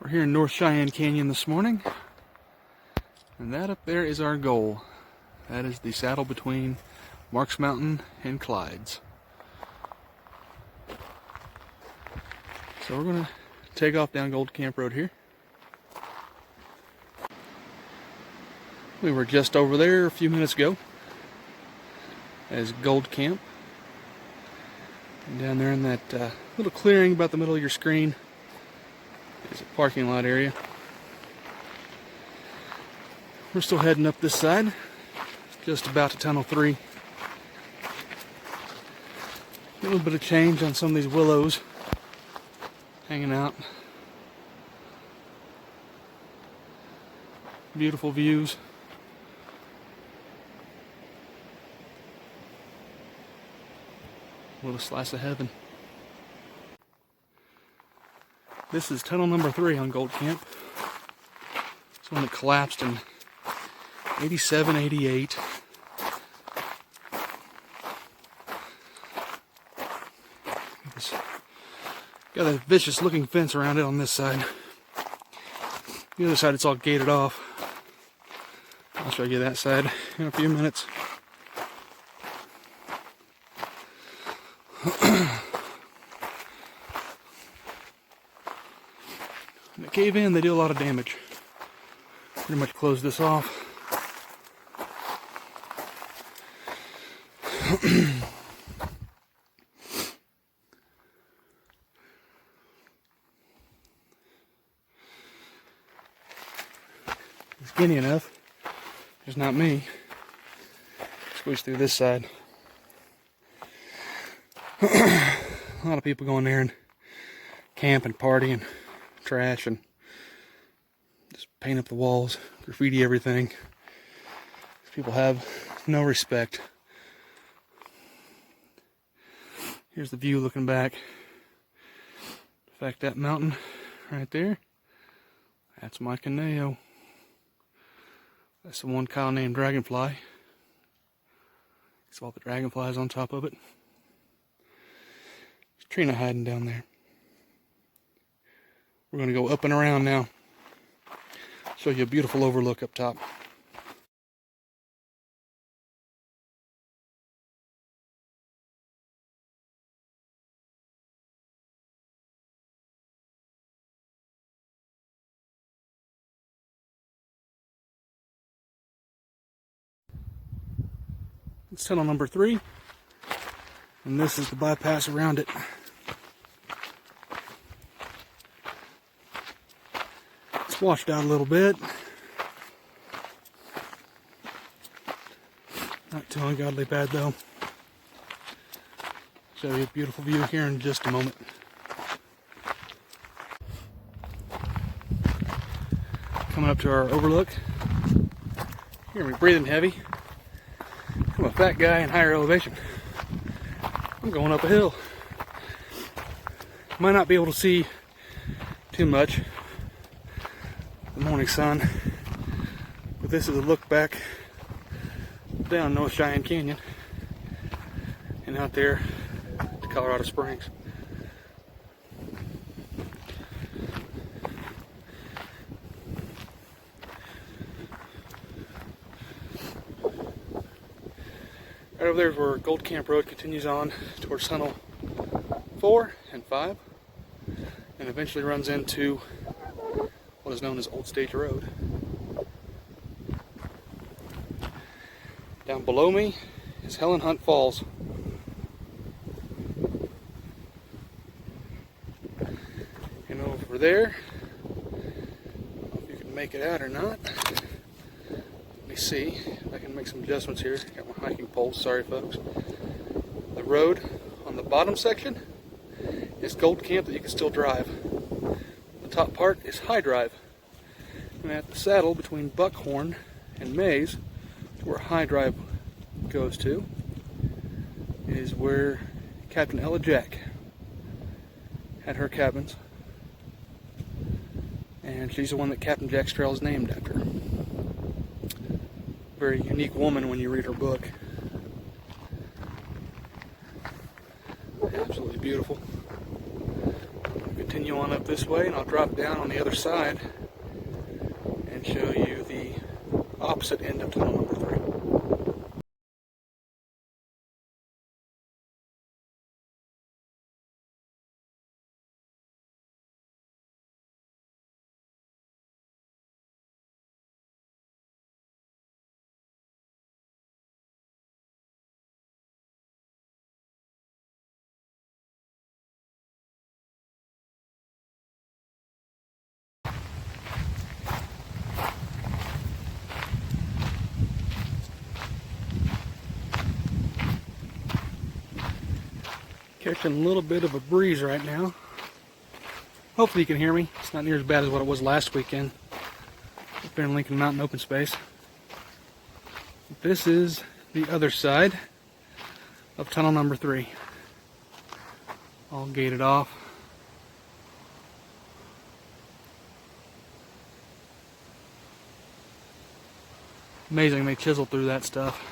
We're here in North Cheyenne Canyon this morning, and that up there is our goal. That is the saddle between Marks Mountain and Clyde's. So we're going to take off down Gold Camp Road here. We were just over there a few minutes ago as Gold Camp. And down there in that little clearing about the middle of your screen is a parking lot area. We're still heading up this side, just about to Tunnel 3. A little bit of change on some of these willows hanging out. Beautiful views. A little slice of heaven. This is tunnel number 3 on Gold Camp. It's one that collapsed in 87, 88. Got a vicious looking fence around it on this side. The other side it's all gated off. I'll show you that side in a few minutes. When they cave in, they do a lot of damage. Pretty much close this off. Skinny enough, just not me. Squeeze through this side. A lot of people going there and camp and party and trash and just paint up the walls, graffiti everything. People have no respect. Here's the view looking back. In fact, that mountain right there, that's my Canon. That's the one Kyle named Dragonfly. It's all the dragonflies on top of it. There's Trina hiding down there. We're going to go up and around now. Show you a beautiful overlook up top. It's tunnel number 3, and this is the bypass around it. It's washed out a little bit. Not too ungodly bad though. Show you a beautiful view here in just a moment. Coming up to our overlook. You're gonna be breathing heavy. I'm a fat guy in higher elevation. I'm going up a hill. Might not be able to see too much the morning sun, but this is a look back down North Cheyenne Canyon and out there to Colorado Springs. Right over there is where Gold Camp Road continues on towards Tunnel 4 and 5 and eventually runs into what is known as Old Stage Road. Down below me is Helen Hunt Falls. And over there, I don't know if you can make it out or not. Let me see if I can make some adjustments here. Got my hiking poles, sorry folks. The road on the bottom section is Gold Camp that you can still drive. The top part is high drive. And at the saddle between Buckhorn and Maze, where high drive goes to, is where Captain Ella Jack had her cabins. And she's the one that Captain Jack's Trail is named after. Very unique woman when you read her book. Absolutely beautiful. continue on up this way, and I'll drop down on the other side and show you the opposite end of tunnel number 3. Catching a little bit of a breeze right now. Hopefully you can hear me. It's not near as bad as what it was last weekend up there in Lincoln Mountain open space. This is the other side of tunnel number 3. All gated off. Amazing they chiseled through that stuff.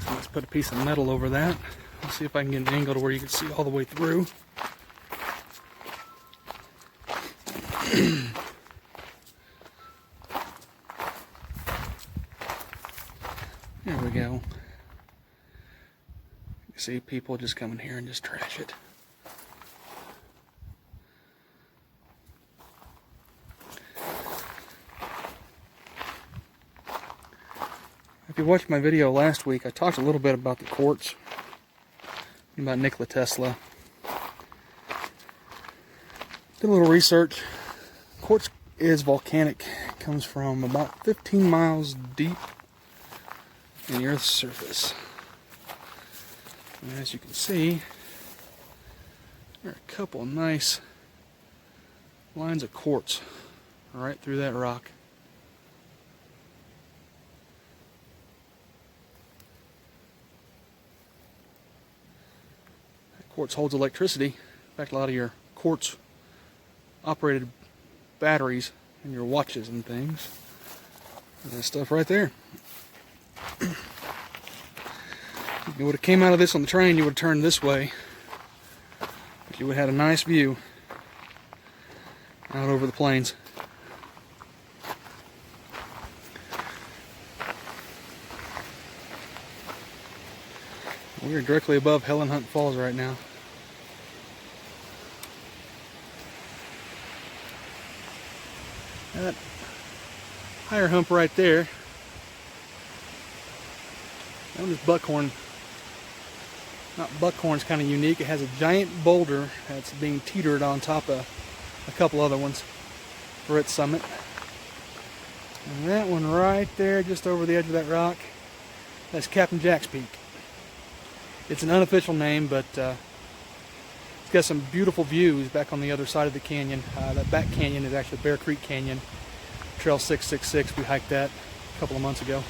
So let's put a piece of metal over that. Let's see if I can get an angle to where you can see all the way through. There we go. You see people just come in here and just trash it. If you watched my video last week, I talked a little bit about the quartz, about Nikola Tesla. Did a little research. Quartz is volcanic. It comes from about 15 miles deep in the Earth's surface. And as you can see, there are a couple of nice lines of quartz right through that rock. That quartz holds electricity. In fact, a lot of your quartz operated batteries in your watches and things. And that stuff right there. If you would have came out of this on the train, you would have turned this way. You would have had a nice view out over the plains. We're directly above Helen Hunt Falls right now. That higher hump right there, that one is buckhorn. Not buckhorn's kind of unique. It has a giant boulder that's being teetered on top of a couple other ones for its summit. And that one right there, just over the edge of that rock, that's Captain Jack's Peak. It's an unofficial name, but it's got some beautiful views back on the other side of the canyon. That back canyon is actually Bear Creek Canyon. Trail 666, we hiked that a couple of months ago.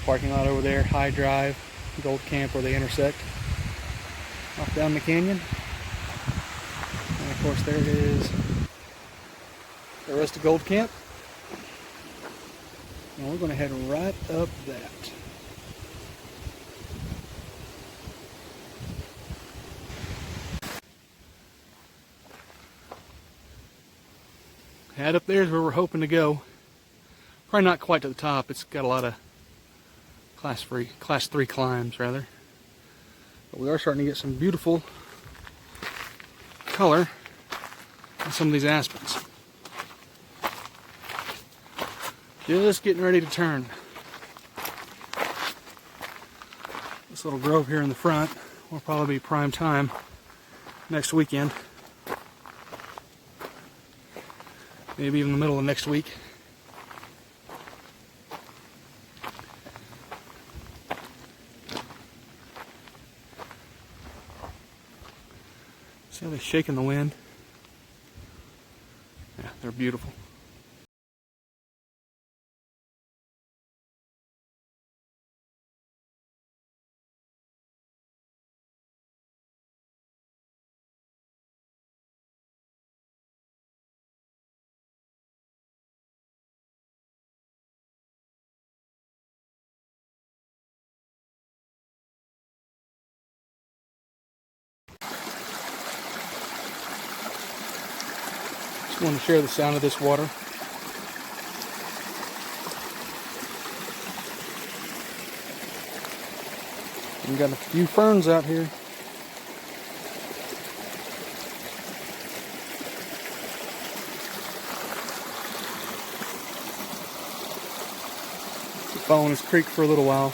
Parking lot over there, High Drive, Gold Camp where they intersect. Off down the canyon. And of course there is the rest of Gold Camp. And we're going to head right up that. Head up there is where we're hoping to go. Probably not quite to the top. It's got a lot of class 3 climbs rather. But we are starting to get some beautiful color on some of these aspens. Just getting ready to turn. This little grove here in the front will probably be prime time next weekend. Maybe even the middle of next week. See how they shake in the wind? Yeah, they're beautiful. want to share the sound of this water. We've got a few ferns out here. Following this creek for a little while.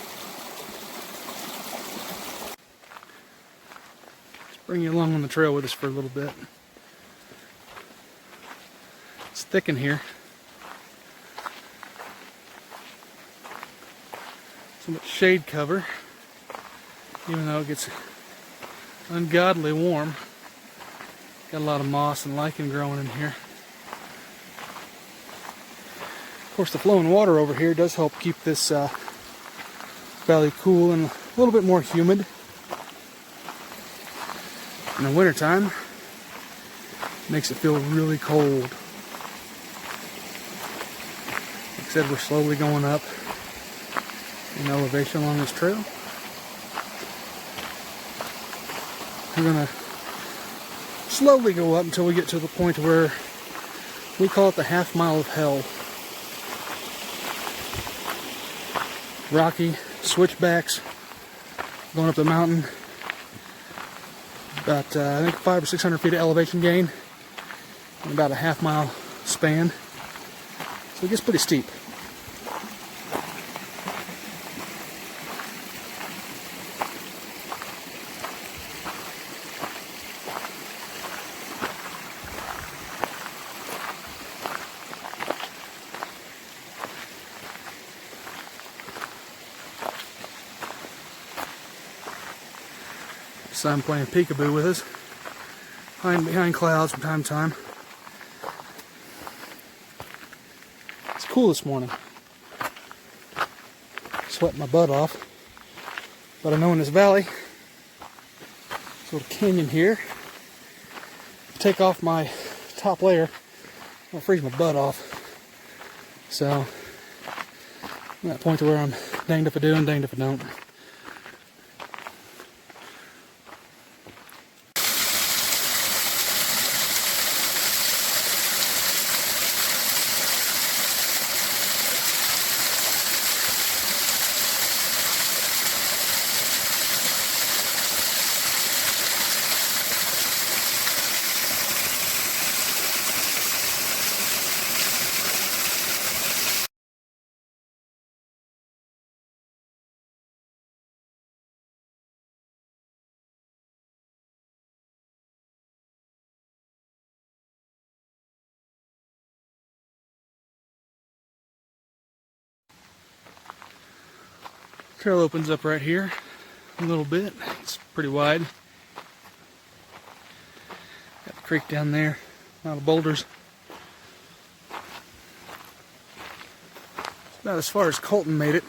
Let's bring you along on the trail with us for a little bit. It's thick in here. So much shade cover, even though it gets ungodly warm. Got a lot of moss and lichen growing in here. Of course, the flowing water over here does help keep this valley cool and a little bit more humid. In the wintertime, makes it feel really cold. Like I said, we're slowly going up in elevation along this trail. We're gonna slowly go up until we get to the point where we call it the half mile of hell. Rocky switchbacks going up the mountain. About I think 500 or 600 feet of elevation gain in about a half mile span. So it gets pretty steep. Sun playing peekaboo with us, behind clouds from time to time. It's cool this morning. Sweating my butt off. But I know in this valley, this little canyon here, take off my top layer, I'll freeze my butt off. So, I'm at that point to where I'm danged if I do and danged if I don't. Trail opens up right here a little bit. It's pretty wide. Got the creek down there, a lot of boulders. It's about as far as Colton made it.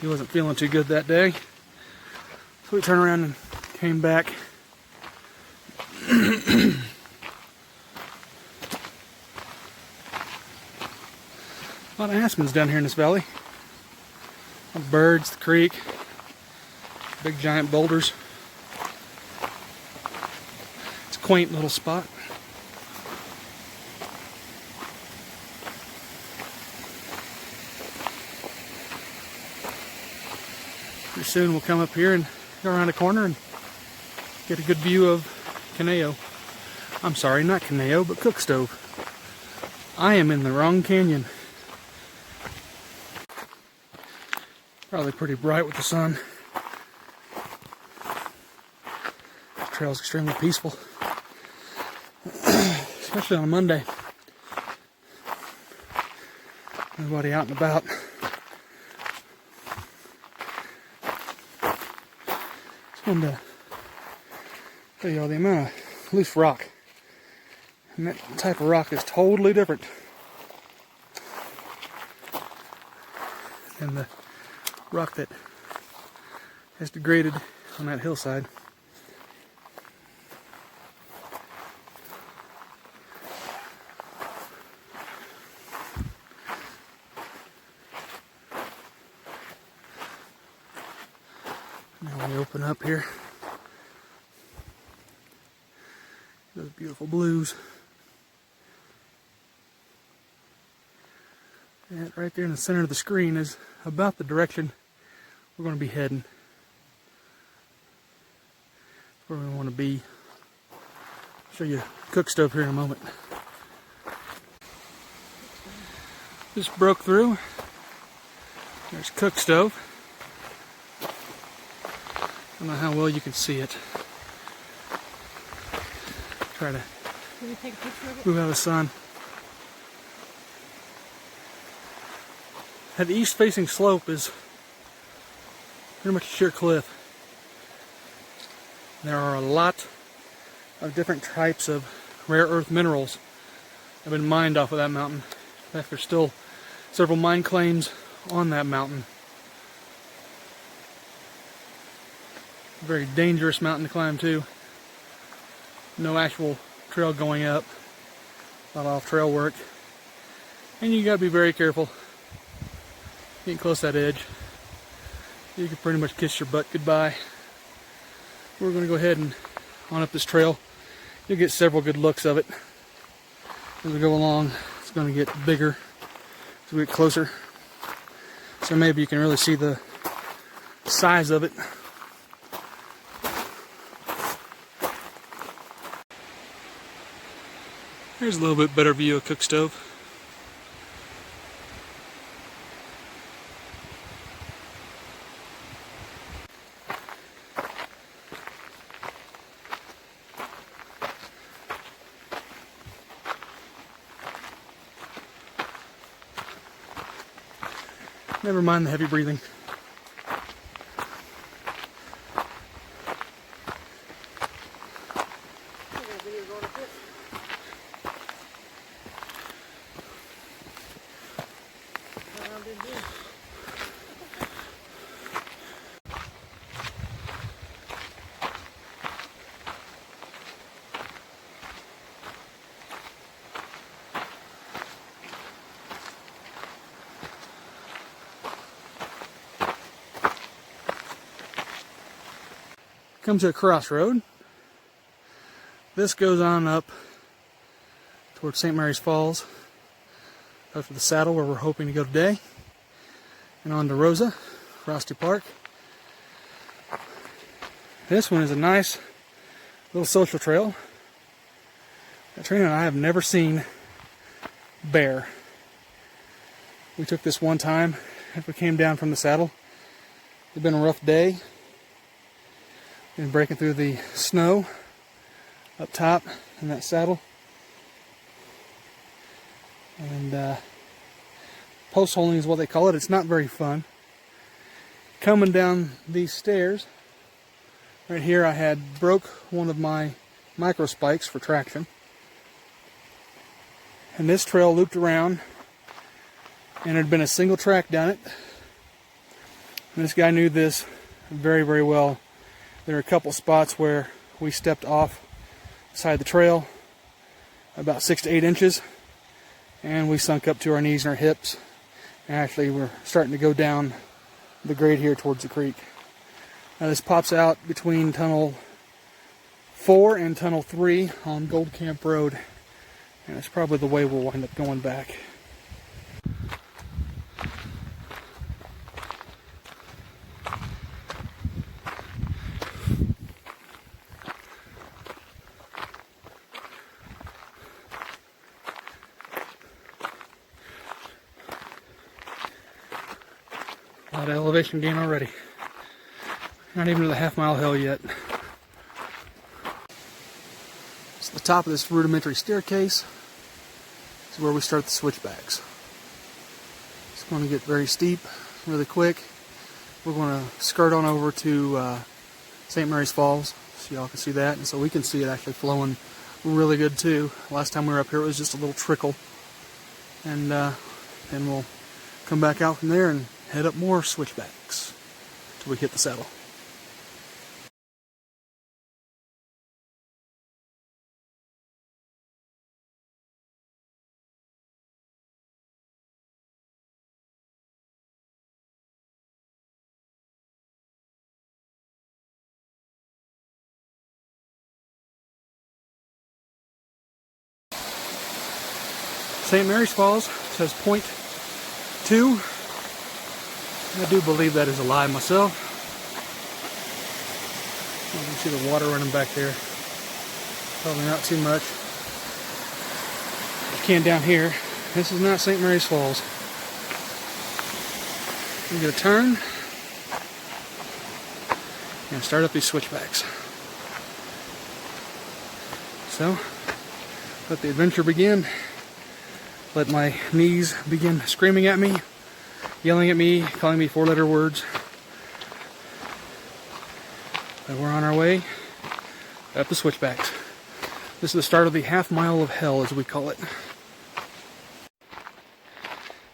He wasn't feeling too good that day, so we turned around and came back. A lot of aspens down here in this valley. Birds, the creek, big giant boulders. It's a quaint little spot. Pretty soon we'll come up here and go around a corner and get a good view of Caneo. I'm sorry, not Caneo, but Cook Stove. I am in the wrong canyon. Probably pretty bright with the sun. This trail's extremely peaceful, especially on a Monday. Everybody out and about. Just wanted to show you all the amount of loose rock. And that type of rock is totally different than the rock that has degraded on that hillside. Now we open up here. Those beautiful blues. That right there in the center of the screen is about the direction we're going to be heading. Where we want to be. Show you a cook stove here in a moment. Just broke through. There's cook stove. I don't know how well you can see it. Try to move out of the sun. That east-facing slope is pretty much a sheer cliff. There are a lot of different types of rare earth minerals that have been mined off of that mountain. In fact, there's still several mine claims on that mountain. A very dangerous mountain to climb too. No actual trail going up. A lot of off-trail work. And you gotta be very careful. Getting close to that edge. You can pretty much kiss your butt goodbye. We're going to go ahead and on up this trail. You'll get several good looks of it. As we go along, it's going to get bigger as we get closer. So maybe you can really see the size of it. Here's a little bit better view of cook stove. Never mind the heavy breathing. Come to a crossroad. This goes on up towards St. Mary's Falls, up to the saddle where we're hoping to go today, and on to Rosa, Frosty Park. This one is a nice little social trail. Katrina and I have never seen bear. We took this one time after we came down from the saddle. It's been a rough day. Been breaking through the snow up top in that saddle. And post holing is what they call it. It's not very fun. Coming down these stairs, right here I had broke one of my micro spikes for traction. And this trail looped around and there'd been a single track down it. And this guy knew this very, very well. There are a couple spots where we stepped off the side of the trail about 6 to 8 inches and we sunk up to our knees and our hips. And actually we're starting to go down the grade here towards the creek. Now this pops out between tunnel 4 and tunnel 3 on Gold Camp Road, and it's probably the way we'll wind up going back. A lot of elevation gain already. Not even to the half-mile hill yet. So the top of this rudimentary staircase is where we start the switchbacks. It's going to get very steep really quick. We're going to skirt on over to St. Mary's Falls so y'all can see that, and so we can see it actually flowing really good too. Last time we were up here it was just a little trickle, and then we'll come back out from there and head up more switchbacks till we hit the saddle. St. Mary's Falls says 0.2 2. I do believe that is a lie myself. You can see the water running back there. Probably not too much. You can down here. This is not St. Mary's Falls. I'm going to turn and start up these switchbacks. So, let the adventure begin. Let my knees begin screaming at me, yelling at me, calling me 4-letter words. But we're on our way up the switchbacks. This is the start of the half mile of hell, as we call it.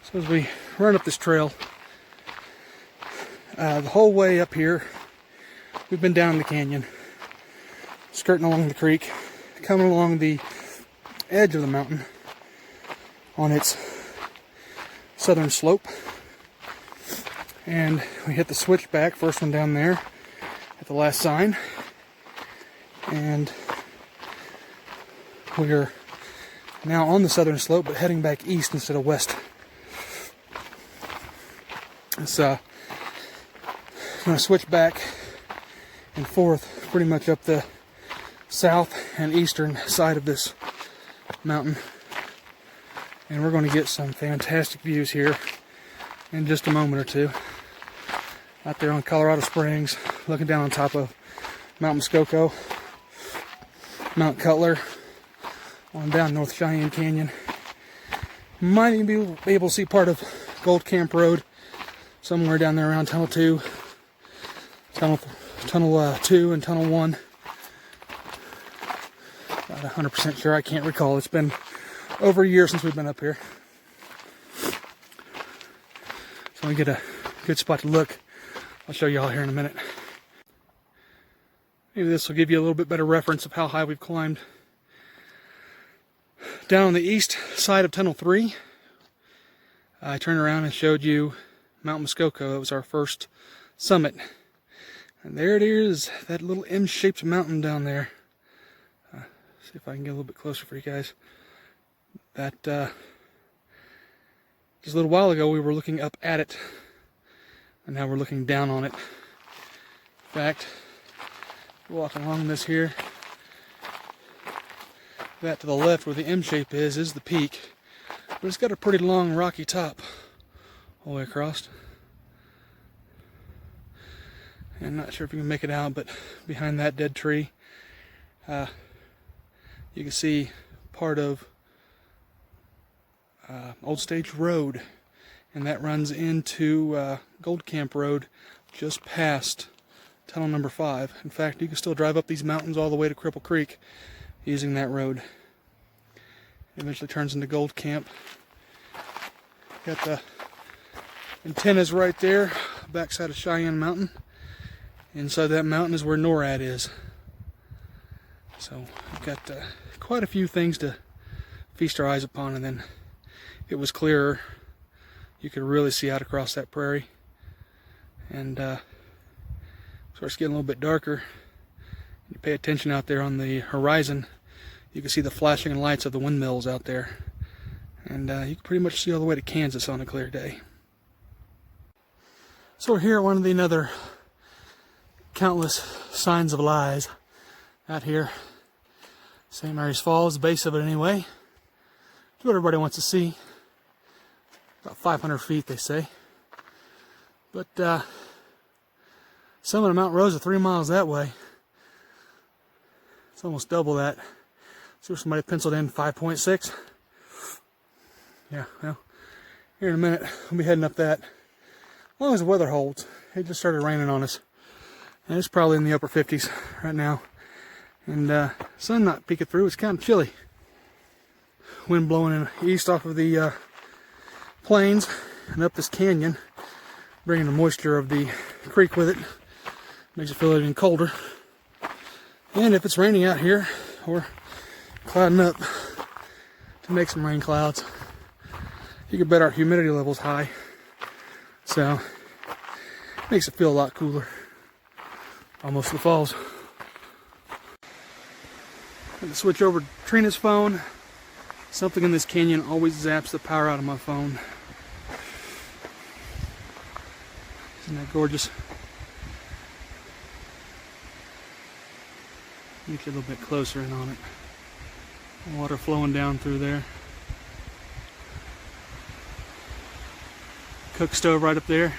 So as we run up this trail, the whole way up here, we've been down the canyon, skirting along the creek, coming along the edge of the mountain on its southern slope. And we hit the switchback, first one down there at the last sign. And we're now on the southern slope, but heading back east instead of west. It's going to switch back and forth pretty much up the south and eastern side of this mountain. And we're going to get some fantastic views here in just a moment or two. Out there on Colorado Springs, looking down on top of Mount Muskoka, Mount Cutler, on down North Cheyenne Canyon. Might even be able to see part of Gold Camp Road somewhere down there around Tunnel 2, Tunnel 2 and Tunnel 1. Not 100% sure, I can't recall. It's been over a year since we've been up here. So we get a good spot to look. I'll show you all here in a minute. Maybe this will give you a little bit better reference of how high we've climbed. Down on the east side of Tunnel 3, I turned around and showed you Mount Muskoka. It was our first summit. And there it is, that little M-shaped mountain down there. See if I can get a little bit closer for you guys. That, just a little while ago we were looking up at it, and now we're looking down on it. In fact, walking along this here, that to the left where the M shape is the peak, but it's got a pretty long rocky top all the way across. And I'm not sure if you can make it out, but behind that dead tree, you can see part of Old Stage Road, and that runs into Gold Camp Road just past tunnel number 5. In fact, you can still drive up these mountains all the way to Cripple Creek using that road. It eventually turns into Gold Camp. Got the antennas right there, backside of Cheyenne Mountain. Inside that mountain is where NORAD is. So we've got quite a few things to feast our eyes upon, and then it was clearer. You could really see out across that prairie. And starts getting a little bit darker. You pay attention out there on the horizon, you can see the flashing lights of the windmills out there. And you can pretty much see all the way to Kansas on a clear day. So we're here at one of the other countless signs of lies out here. St. Mary's Falls, the base of it anyway. It's what everybody wants to see. About 500 feet, they say. But summit of Mount Rosa, 3 miles that way. It's almost double that. See where somebody penciled in 5.6. Yeah, well, here in a minute, we'll be heading up that. As long as the weather holds. It just started raining on us. And it's probably in the upper 50s right now. And sun not peeking through, it's kind of chilly. Wind blowing in east off of the plains and up this canyon, bringing the moisture of the creek with it. Makes it feel even colder. And if it's raining out here, or clouding up to make some rain clouds, you can bet our humidity level's high. So, it makes it feel a lot cooler. Almost to the falls. I'm going to switch over to Trina's phone. Something in this canyon always zaps the power out of my phone. Isn't that gorgeous? Get you a little bit closer in on it. Water flowing down through there. Cook stove right up there.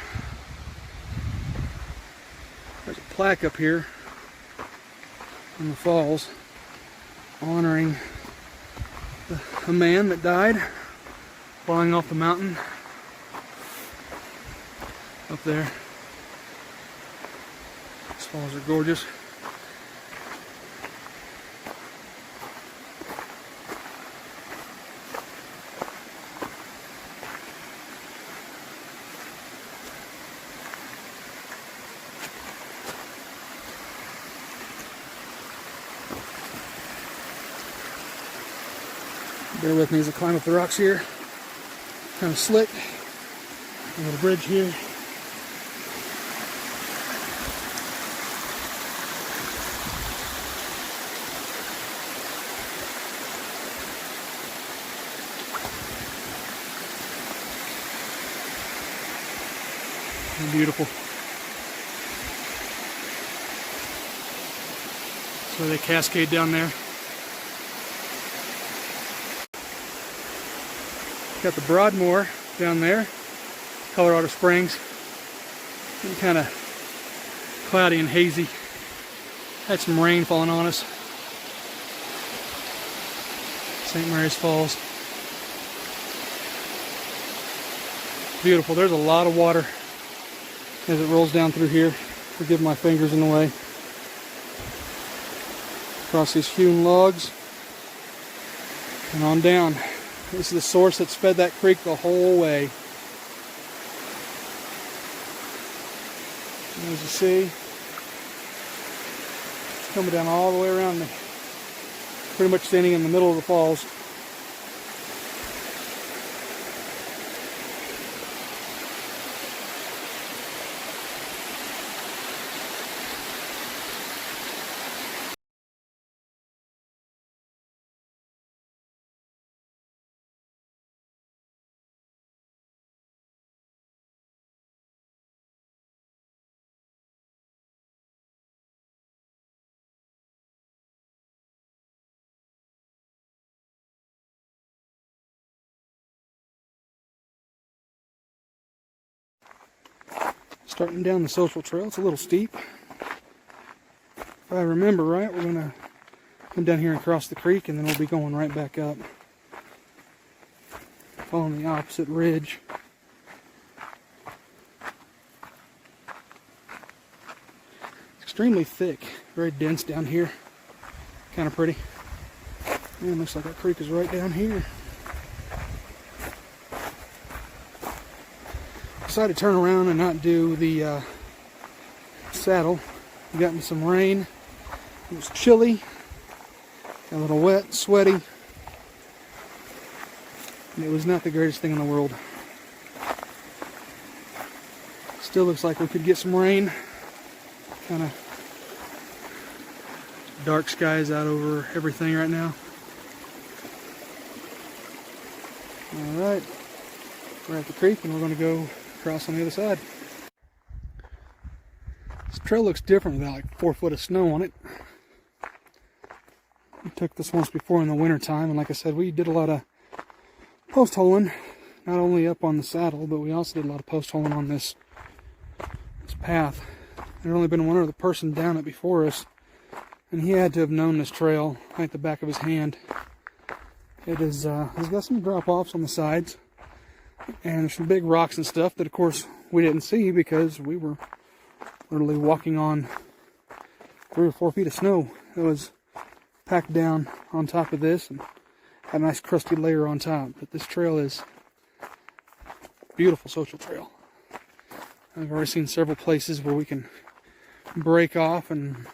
There's a plaque up here in the falls honoring a man that died falling off the mountain up there. These falls are gorgeous. Bear with me as I climb up the rocks here. Kind of slick. A little bridge here. And beautiful. So they cascade down there. Got the Broadmoor down there, Colorado Springs. Kind of cloudy and hazy. Had some rain falling on us. St. Mary's Falls. Beautiful. There's a lot of water as it rolls down through here. Forgive my fingers in the way. Across these hewn logs and on down. This is the source that fed that creek the whole way. And as you see, it's coming down all the way around me. Pretty much standing in the middle of the falls. Starting down the social trail, it's a little steep. If I remember right, we're gonna come down here and cross the creek, and then we'll be going right back up, following the opposite ridge. It's extremely thick, very dense down here. Kind of pretty. Man, looks like that creek is right down here. Decided to turn around and not do the saddle. We got me some rain. It was chilly, got a little wet, sweaty, and it was not the greatest thing in the world. Still looks like we could get some rain. Kind of dark skies out over everything right now. All right, we're at the creek and we're going to go across on the other side. This trail looks different without like 4 foot of snow on it. We took this once before in the winter time, and like I said, we did a lot of post holing, not only up on the saddle, but we also did a lot of post holing on this path. There had only been one other person down it before us, and he had to have known this trail like the back of his hand. It is, it's got some drop offs on the sides. And there's some big rocks and stuff that, of course, we didn't see because we were literally walking on 3 or 4 feet of snow. It was packed down on top of this and had a nice crusty layer on top. But this trail is a beautiful social trail. I've already seen several places where we can break off and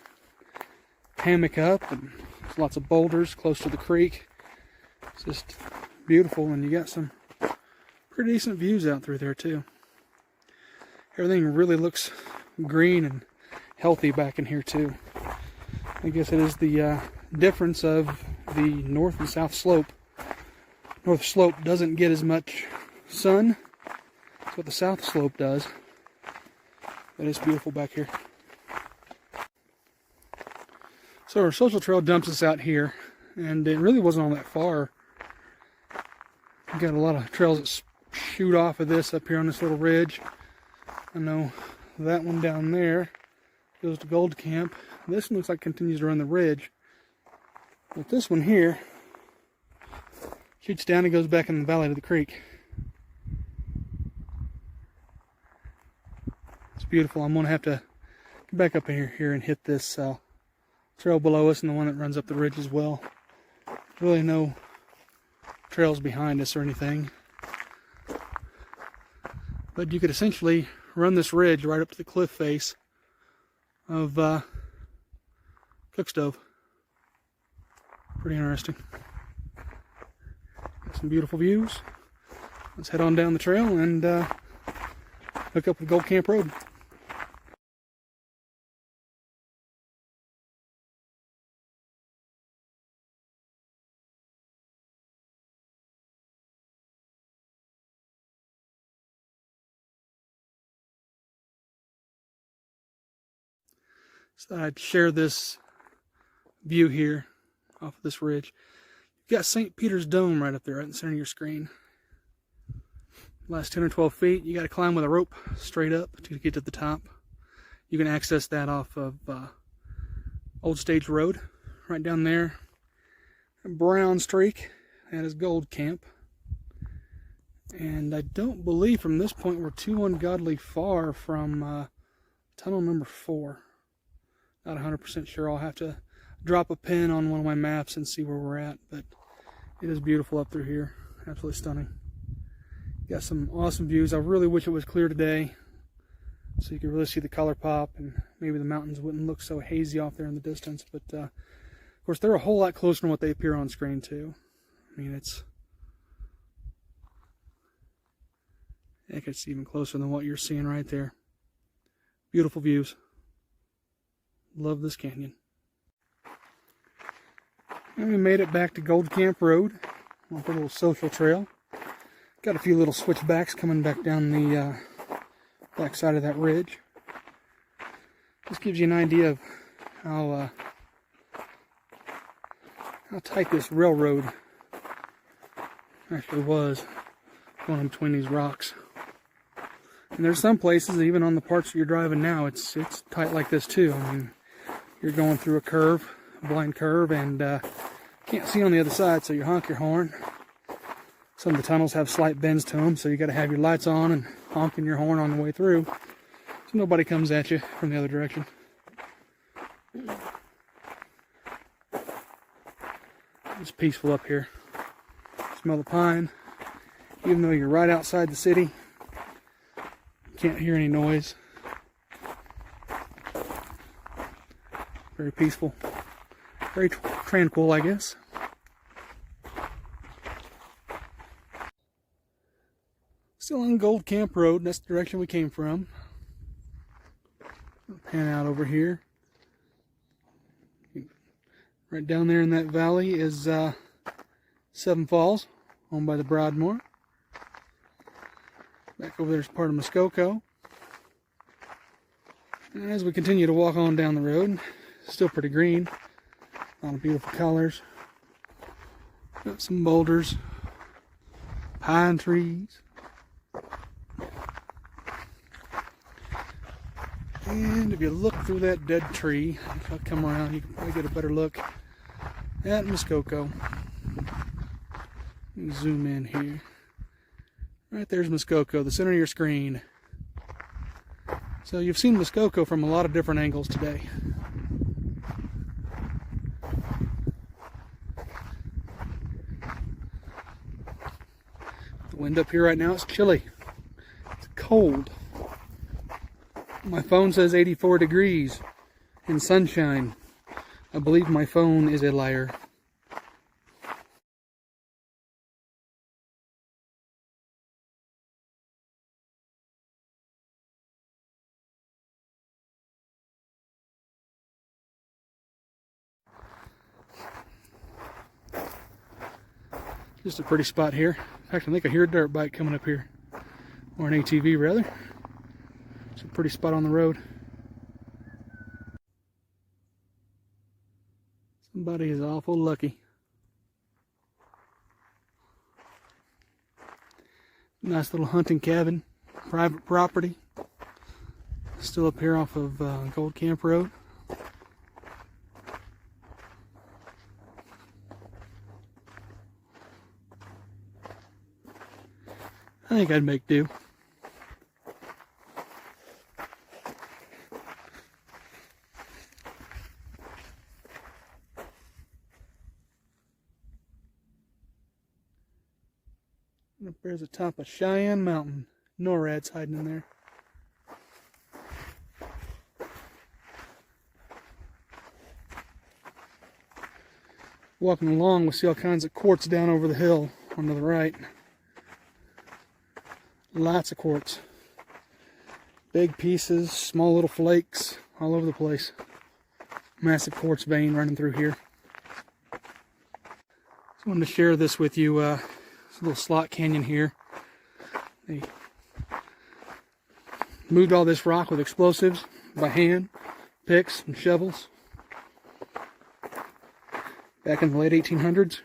hammock up, and there's lots of boulders close to the creek. It's just beautiful, and you got some pretty decent views out through there too. Everything really looks green and healthy back in here too. I guess it is the difference of the north and south slope. North slope doesn't get as much sun as what the south slope does. But it's beautiful back here. So our social trail dumps us out here, and it really wasn't all that far. We've got a lot of trails that shoot off of this up here on this little ridge. I know that one down there goes to Gold Camp. This one looks like it continues to run the ridge. But this one here shoots down and goes back in the valley to the creek. It's beautiful. I'm going to have to get back up here and hit this trail below us and the one that runs up the ridge as well. Really no trails behind us or anything. But you could essentially run this ridge right up to the cliff face of Cookstove. Pretty interesting. Got some beautiful views. Let's head on down the trail and hook up with Gold Camp Road. So I'd share this view here off of this ridge. You've got St. Peter's Dome right up there, right in the center of your screen. Last 10 or 12 feet, you got to climb with a rope straight up to get to the top. You can access that off of Old Stage Road, right down there. A brown streak, that is Gold Camp. And I don't believe from this point we're too ungodly far from tunnel number 4. Not 100% sure. I'll have to drop a pin on one of my maps and see where we're at, but it is beautiful up through here. Absolutely stunning. Got some awesome views. I really wish it was clear today so you could really see the color pop and maybe the mountains wouldn't look so hazy off there in the distance, but of course they're a whole lot closer than what they appear on screen too. I mean, it's even closer than what you're seeing right there. Beautiful views. Love this canyon. And we made it back to Gold Camp Road on a little social trail. Got a few little switchbacks coming back down the back side of that ridge. This gives you an idea of how tight this railroad actually was going in between these rocks. And there's some places, even on the parts that you're driving now, it's tight like this too. I mean, you're going through a curve, a blind curve, and can't see on the other side, so you honk your horn. Some of the tunnels have slight bends to them, so you got to have your lights on and honking your horn on the way through, so nobody comes at you from the other direction. It's peaceful up here. Smell the pine. Even though you're right outside the city, you can't hear any noise. Very peaceful. Very tranquil, I guess. Still on Gold Camp Road, that's the direction we came from. I'll pan out over here. Right down there in that valley is Seven Falls, owned by the Broadmoor. Back over there is part of Muskoka. And as we continue to walk on down the road, still pretty green. A lot of beautiful colors. Got some boulders, pine trees. And if you look through that dead tree, if I come around, you can probably get a better look at Muskoka. Let me zoom in here. Right there's Muskoka, the center of your screen. So you've seen Muskoka from a lot of different angles today. The wind up here right now is chilly. It's cold. My phone says 84 degrees in sunshine. I believe my phone is a liar. Just a pretty spot here. In fact, I think I hear a dirt bike coming up here. Or an ATV, rather. Some pretty spot on the road. Somebody is awful lucky. Nice little hunting cabin, private property. Still up here off of Gold Camp Road. I think I'd make do. Up there's the top of Cheyenne Mountain. NORAD's hiding in there. Walking along, we see all kinds of quartz down over the hill on the right. Lots of quartz. Big pieces, small little flakes, all over the place. Massive quartz vein running through here. Just wanted to share this with you. It's a little slot canyon here. They moved all this rock with explosives by hand, picks and shovels. Back in the late 1800s.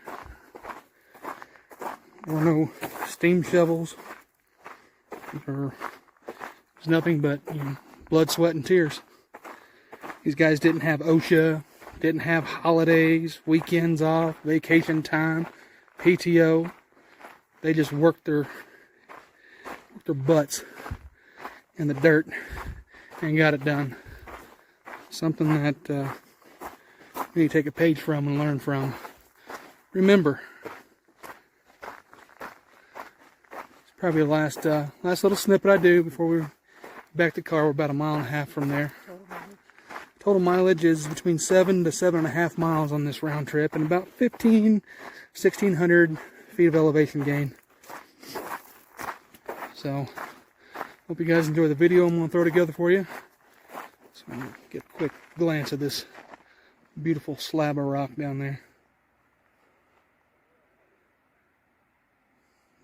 There were no steam shovels. There was nothing but, you know, blood, sweat, and tears. These guys didn't have OSHA, didn't have holidays, weekends off, vacation time, PTO. They just worked their butts in the dirt and got it done. Something that we need to take a page from and learn from. Remember, it's probably the last little snippet I do before we back to the car. We're about 1.5 miles from there. Total mileage is between 7 to 7.5 miles on this round trip, and about 1,600 feet of elevation gain. So, hope you guys enjoy the video I'm going to throw together for you. So I'm going to get a quick glance at this beautiful slab of rock down there.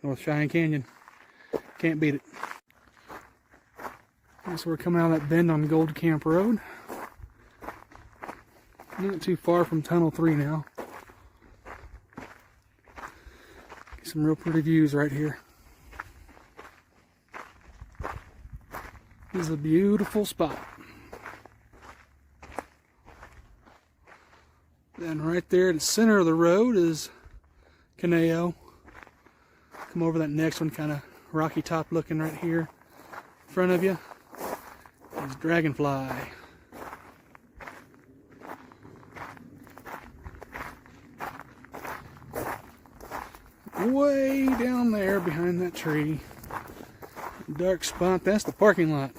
North Cheyenne Canyon. Can't beat it. So we're coming out of that bend on Gold Camp Road. Not too far from Tunnel 3 now. Some real pretty views right here. This is a beautiful spot. Then right there at the center of the road is Canon. Come over that next one, kind of rocky top looking right here in front of you. Is Dragonfly. Way down there behind that tree, dark spot, that's the parking lot.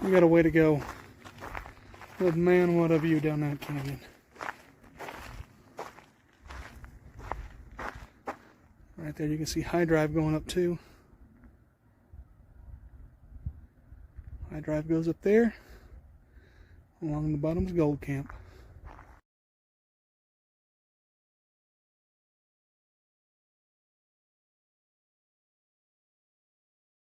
We got a way to go. But man, what a view down that canyon. Right there you can see High Drive going up too. High Drive goes up there. Along the bottom's Gold Camp.